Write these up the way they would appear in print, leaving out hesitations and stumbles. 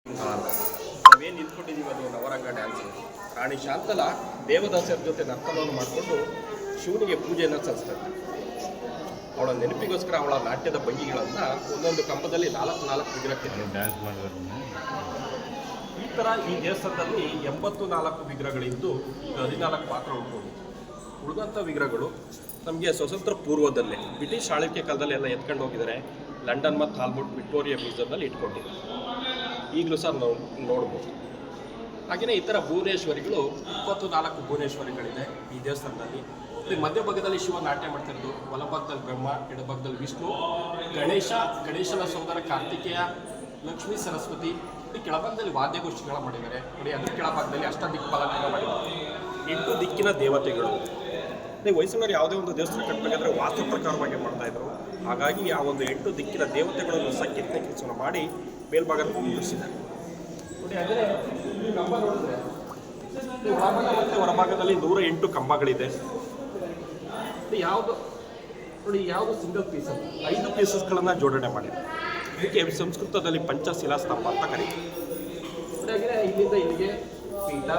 ನಾವೇನು ನಿಂತ್ಕೊಂಡಿದ್ದೀವಿ ಅದು ನವರಂಗ ಡ್ಯಾನ್ಸ್. ರಾಣಿ ಶಾಂತಲ ದೇವದಾಸರ ಜೊತೆ ನರ್ತನವನ್ನು ಮಾಡಿಕೊಂಡು ಶಿವನಿಗೆ ಪೂಜೆಯನ್ನು ಸಲ್ಲಿಸ್ತಾರೆ. ಅವಳ ನೆನಪಿಗೋಸ್ಕರ ಅವಳ ನಾಟ್ಯದ ಭಂಗಿಗಳನ್ನು ಒಂದೊಂದು ಕಂಬದಲ್ಲಿ 4 ವಿಗ್ರಹಕ್ಕೆ ಡ್ಯಾನ್ಸ್ ಮಾಡಿದ್ರು. ಈ ಥರ ಈ ದೇವಸ್ಥಾನದಲ್ಲಿ 84 ವಿಗ್ರಹಗಳಿದ್ದು 14 ಪಾತ್ರ ಉಳ್ಕೊಂಡು ಉಳಿದಂಥ ವಿಗ್ರಹಗಳು ನಮಗೆ ಸ್ವತಂತ್ರ ಪೂರ್ವದಲ್ಲೇ ಬ್ರಿಟಿಷ್ ಆಳ್ವಿಕೆ ಕಾಲದಲ್ಲಿ ಎಲ್ಲ ಎತ್ಕೊಂಡು ಹೋಗಿದ್ದಾರೆ. ಲಂಡನ್ ಮತ್ತು ಹಾಲ್ವುಡ್ ವಿಕ್ಟೋರಿಯಾ ಮ್ಯೂಸಿಯಂನಲ್ಲಿ ಇಟ್ಕೊಂಡಿದ್ದಾರೆ. ಈಗಲೂ ಸಹ ನಾವು ನೋಡ್ಬೋದು. ಹಾಗೆಯೇ ಈ ಥರ ಭುವನೇಶ್ವರಿಗಳು 24 ಭುವನೇಶ್ವರಿಗಳಿದೆ ಈ ದೇವಸ್ಥಾನದಲ್ಲಿ. ಇಲ್ಲಿ ಮಧ್ಯಭಾಗದಲ್ಲಿ ಶಿವ ನಾಟ್ಯ ಮಾಡ್ತಿರೋದು, ಬಲಭಾಗದಲ್ಲಿ ಬ್ರಹ್ಮ, ಎಡಭಾಗದಲ್ಲಿ ವಿಷ್ಣು, ಗಣೇಶನ ಸೋದರ ಕಾರ್ತಿಕೇಯ, ಲಕ್ಷ್ಮೀ ಸರಸ್ವತಿ. ಈ ಕೆಳಭಾಗದಲ್ಲಿ ವಾದ್ಯಗೋಷ್ಠಿಗಳ ಮಾಡಿದ್ದಾರೆ ನೋಡಿ. ಅದ್ರ ಕೆಳಭಾಗದಲ್ಲಿ ಅಷ್ಟದಿಕ್ಪಾಲಕರ ಮಾಡಿದ್ದಾರೆ. 8 ದಿಕ್ಕಿನ ದೇವತೆಗಳು. ಹೊಯ್ಸಳರು ಯಾವುದೇ ಒಂದು ದೇವಸ್ಥಾನ ಕಟ್ಟಬೇಕಾದ್ರೆ ವಾಸ್ತು ಪ್ರಕಾರವಾಗಿ ಮಾಡ್ತಾಯಿದ್ರು. ಹಾಗಾಗಿ ಆ ಒಂದು 8 ದಿಕ್ಕಿನ ದೇವತೆಗಳನ್ನು ಸಹ ಕೆತ್ತನೆ ಕೆಲಸವನ್ನು ಮಾಡಿ ಮೇಲ್ಭಾಗ ಕುಂದಿರಿಸಿದ್ದಾರೆ ನೋಡಿ. ಹಾಗೆ ಈ ಕಂಬ ನೋಡಿದ್ರೆ ಒಳಭಾಗ ಮತ್ತು ಹೊರಭಾಗದಲ್ಲಿ 108 ಕಂಬಗಳಿದೆ. ಯಾವುದು ನೋಡಿ, ಯಾವುದು ಸಿಂಗಲ್ ಪೀಸಸ್ 5 ಪೀಸಸ್ಗಳನ್ನು ಜೋಡಣೆ ಮಾಡಿದೆ. ಇದಕ್ಕೆ ಸಂಸ್ಕೃತದಲ್ಲಿ ಪಂಚಶಿಲಾ ಸ್ತಂಭ ಅಂತ ಕರೀತಾರೆ. ಹಾಗೆ ಇಲ್ಲಿಂದ ಇಲ್ಲಿಗೆ ಪೀಠ,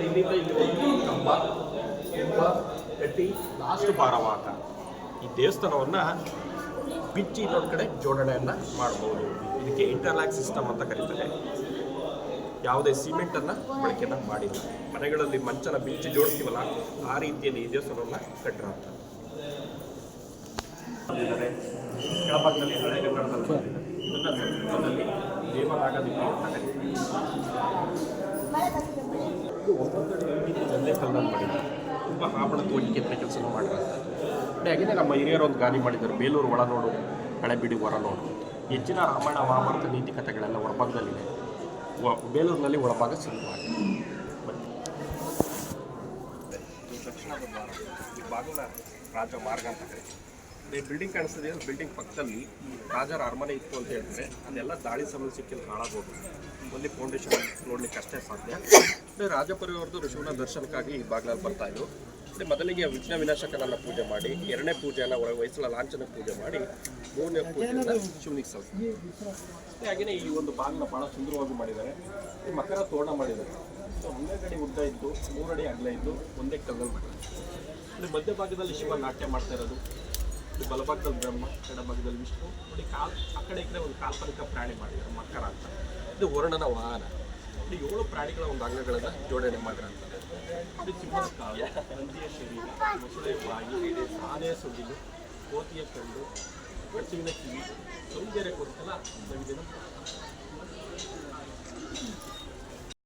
ಇಲ್ಲಿಂದ ಇಲ್ಲಿ ಕಂಬ, ಕಟ್ಟಿ, ಲಾಸ್ಟ್ ಭಾರವಾಕ. ಈ ದೇವಸ್ಥಾನವನ್ನು ಬಿಚ್ಚಿ ಇನ್ನೊಂದು ಕಡೆ ಜೋಡಣೆಯನ್ನು ಮಾಡ್ಬೋದು. ಇದಕ್ಕೆ ಇಂಟರ್ಲಾಕ್ ಸಿಸ್ಟಮ್ ಅಂತ ಕರೀತಾರೆ. ಯಾವುದೇ ಸಿಮೆಂಟನ್ನು ಬಳಕೆಯನ್ನು ಮಾಡಿಲ್ಲ. ಮನೆಗಳಲ್ಲಿ ಮಂಚನ ಬಿಚ್ಚಿ ಜೋಡಿಸ್ತೀವಲ್ಲ ಆ ರೀತಿಯಲ್ಲಿ ಈ ದೇವಸ್ಥಾನವನ್ನು ಕಟ್ಟಿರೋಂಥ. ಕೆಳಭಾಗದಲ್ಲಿ ಹಳೆಗನ್ನಡದಲ್ಲಿ ಬಂದಿದೆ. ಇದನ್ನು ಸಂಸ್ಕೃತದಲ್ಲಿ ದೇವನಾಗದಿಕ್ಕ ಅಂತ ಕರೀತಾರೆ. ಇದು 9 ಅಡಿ ಒಂದೇ ಕಲ್ಲನ್ನು ಮಾಡಿದ್ದಾರೆ. ತುಂಬ ಆಭರಣ ತೋಗಿ ಕೆತ್ತನೆ ಕೆಲಸ ಮಾಡಿರೋಂಥ. ಹಾಗೆಯೇ ನಮ್ಮ ಹಿರಿಯರು ಒಂದು ಗಾಲಿ ಮಾಡಿದ್ದಾರೆ, ಬೇಲೂರು ಒಳನೋಡು ಹಳೆಬಿಡಿ ಹೊರನೋಡು. ಹೆಚ್ಚಿನ ರಾಮಾಯಣ ಮಹಾಭಾರತ ನೀತಿ ಕಥೆಗಳೆಲ್ಲ ಹೊರಭಾಗದಲ್ಲಿದೆ. ಬೇಲೂರಿನಲ್ಲಿ ಒಳಭಾಗ ಸಿದ್ಧವಾಗಿದೆ. ದಕ್ಷಿಣದ ದ್ವಾರ. ಈ ಭಾಗನ ರಾಜ ಮಾರ್ಗ ಅಂತ ಕರೀತಾರೆ. ಬಿಲ್ಡಿಂಗ್ ಕಾಣಿಸ್ತದೆ. ಬಿಲ್ಡಿಂಗ್ ಪಕ್ಕದಲ್ಲಿ ರಾಜರ ಅರಮನೆ ಇತ್ತು ಅಂತ ಹೇಳ್ತಾರೆ. ಅದೆಲ್ಲ ದಾಳಿ ಸಮಸ್ಯೆ ಸಿಕ್ಕಿದ್ದು ಹಾಳಾಗೋದು. ಒಂದೇ ಫೌಂಡೇಶನ್ ನೋಡ್ಲಿಕ್ಕೆ ಅಷ್ಟೇ ಸಾಧ್ಯ. ರಾಜ ಪರಿವಾರದವರು ಶಿವನ ದರ್ಶನಕ್ಕಾಗಿ ಈ ಭಾಗದಲ್ಲಿ ಬರ್ತಾಯಿದ್ರು. ಮೊದಲಿಗೆ ವಿಘ್ನ ವಿನಾಶಕನನ್ನು ಪೂಜೆ ಮಾಡಿ, 2ನೇ ಪೂಜೆಯನ್ನು ಹೊಯ್ಸಳ ಲಾಂಛನ ಪೂಜೆ ಮಾಡಿ, 3ನೇ ಪೂಜೆಯನ್ನು ಶಿವನಿಗೆ ಸಲ್ಲಿಸ್ತಾರೆ. ಹಾಗೆಯೇ ಈ ಒಂದು ಬಾಗಿನ ಭಾಳ ಸುಂದರವಾಗಿ ಮಾಡಿದ್ದಾರೆ. ಈ ಮಕರ ತೋರಣ ಮಾಡಿದ್ದಾರೆ. 12 ಅಡಿ ಉದ್ದ ಇದ್ದು 3 ಅಡಿ ಅಗಲ ಇದ್ದು ಒಂದೇ ಕಲ್ಲಲ್ಲಿ ಮಾಡಿದ್ದಾರೆ. ಇಲ್ಲಿ ಮಧ್ಯಭಾಗದಲ್ಲಿ ಶಿವ ನಾಟ್ಯ ಮಾಡ್ತಾ ಇರೋದು. ಇಲ್ಲಿ ಬಲಭಾಗದಲ್ಲಿ ಬ್ರಹ್ಮ, ಎಡಭಾಗದಲ್ಲಿ ವಿಷ್ಣು ನೋಡಿ. ಆ ಕಡೆ ಈ ಕಡೆ ಒಂದು ಕಾಲ್ಪನಿಕ ಪ್ರಾಣಿ ಮಾಡಿದ್ದಾರೆ, ಮಕರ ಅಂತ. ಇದು ವರ್ಣನ ವಾಹನ. ಇಲ್ಲಿ 7 ಪ್ರಾಣಿಗಳ ಒಂದು ಅಂಗಗಳನ್ನು ಜೋಡಣೆ ಮಾಡಿರೋಂಥದ್ದು. ಇದು ಸಿಂಹದ ಕಾಲು, ನಂದಿಯ ಶರೀರ, ಮೊಸಳೆ ಬಾಯಿ, ಆನೆಯ ಸೊಂಡಿಲು, ಕೋತಿಯ ಕಣ್ಣು, ಹಸುವಿನ ಕಿವಿ, ಸೌಂದರ್ಯಕ್ಕೋಸ್ಕರ ನವಿಲಿನ